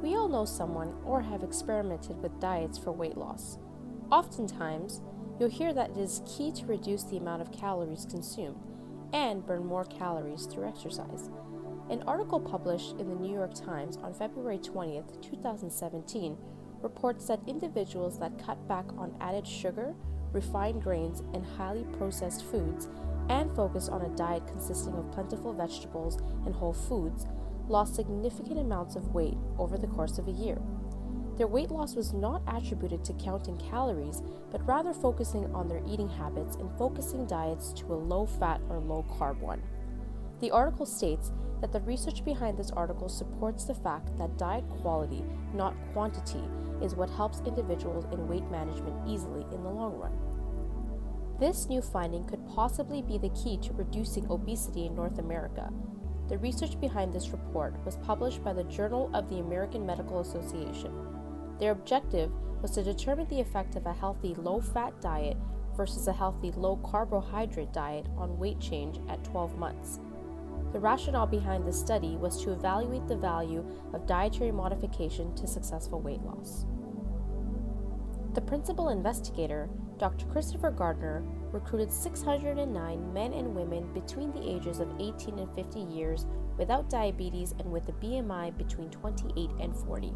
We all know someone or have experimented with diets for weight loss. Oftentimes, you'll hear that it is key to reduce the amount of calories consumed and burn more calories through exercise. An article published in the New York Times on February 20th, 2017 reports that individuals that cut back on added sugar, refined grains, and highly processed foods and focus on a diet consisting of plentiful vegetables and whole foods lost significant amounts of weight over the course of a year. Their weight loss was not attributed to counting calories, but rather focusing on their eating habits and focusing diets to a low-fat or low-carb one. The article states that the research behind this article supports the fact that diet quality, not quantity, is what helps individuals in weight management easily in the long run. This new finding could possibly be the key to reducing obesity in North America. The research behind this report was published by the Journal of the American Medical Association. Their objective was to determine the effect of a healthy low-fat diet versus a healthy low-carbohydrate diet on weight change at 12 months. The rationale behind this study was to evaluate the value of dietary modification to successful weight loss. The principal investigator, Dr. Christopher Gardner, recruited 609 men and women between the ages of 18 and 50 years without diabetes and with a BMI between 28 and 40.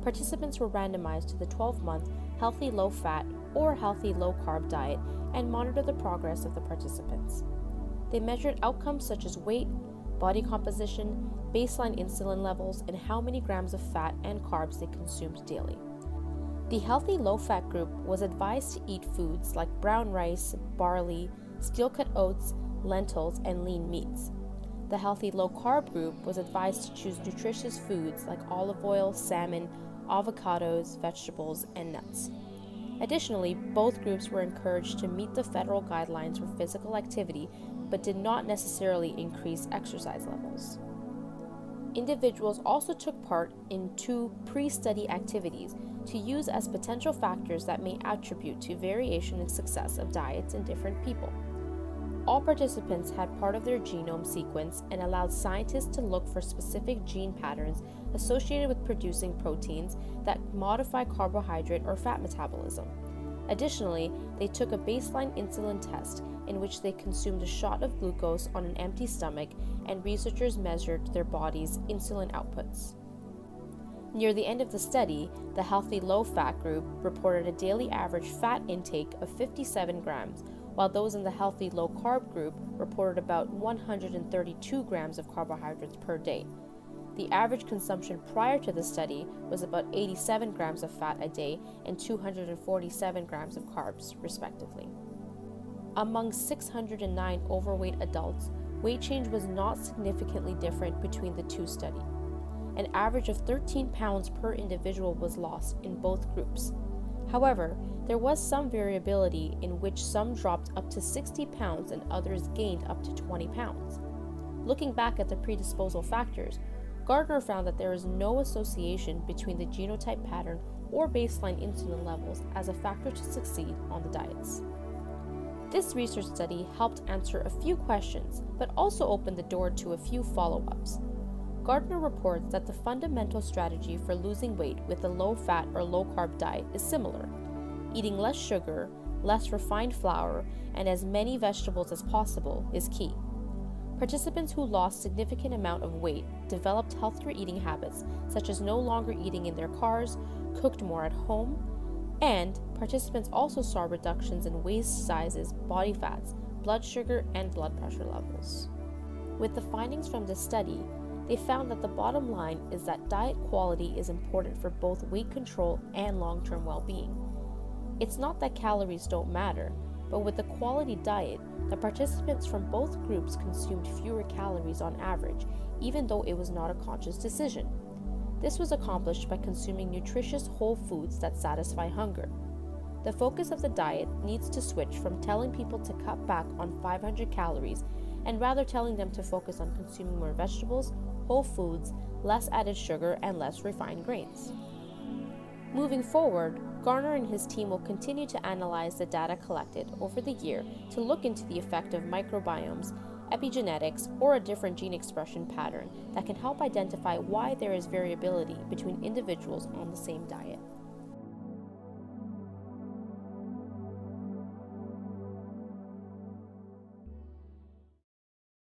Participants were randomized to the 12-month healthy low-fat or healthy low-carb diet and monitored the progress of the participants. They measured outcomes such as weight, body composition, baseline insulin levels, and how many grams of fat and carbs they consumed daily. The healthy low-fat group was advised to eat foods like brown rice, barley, steel-cut oats, lentils, and lean meats. The healthy low-carb group was advised to choose nutritious foods like olive oil, salmon, avocados, vegetables, and nuts. Additionally, both groups were encouraged to meet the federal guidelines for physical activity, but did not necessarily increase exercise levels. Individuals also took part in 2 pre-study activities to use as potential factors that may attribute to variation in success of diets in different people. All participants had part of their genome sequenced and allowed scientists to look for specific gene patterns associated with producing proteins that modify carbohydrate or fat metabolism. Additionally, they took a baseline insulin test in which they consumed a shot of glucose on an empty stomach, and researchers measured their body's insulin outputs. Near the end of the study, the healthy low-fat group reported a daily average fat intake of 57 grams, while those in the healthy low-carb group reported about 132 grams of carbohydrates per day. The average consumption prior to the study was about 87 grams of fat a day and 247 grams of carbs, respectively. Among 609 overweight adults, weight change was not significantly different between the 2 studies. An average of 13 pounds per individual was lost in both groups. However, there was some variability in which some dropped up to 60 pounds and others gained up to 20 pounds. Looking back at the predisposal factors, Gardner found that there is no association between the genotype pattern or baseline insulin levels as a factor to succeed on the diets. This research study helped answer a few questions, but also opened the door to a few follow-ups. Gardner reports that the fundamental strategy for losing weight with a low-fat or low-carb diet is similar. Eating less sugar, less refined flour, and as many vegetables as possible is key. Participants who lost significant amount of weight developed healthier eating habits, such as no longer eating in their cars, cooked more at home, and participants also saw reductions in waist sizes, body fats, blood sugar, and blood pressure levels. With the findings from this study, they found that the bottom line is that diet quality is important for both weight control and long-term well-being. It's not that calories don't matter, but with a quality diet, the participants from both groups consumed fewer calories on average, even though it was not a conscious decision. This was accomplished by consuming nutritious whole foods that satisfy hunger. The focus of the diet needs to switch from telling people to cut back on 500 calories and rather telling them to focus on consuming more vegetables, whole foods, less added sugar, and less refined grains. Moving forward, Gardner and his team will continue to analyze the data collected over the year to look into the effect of microbiomes epigenetics, or a different gene expression pattern that can help identify why there is variability between individuals on the same diet.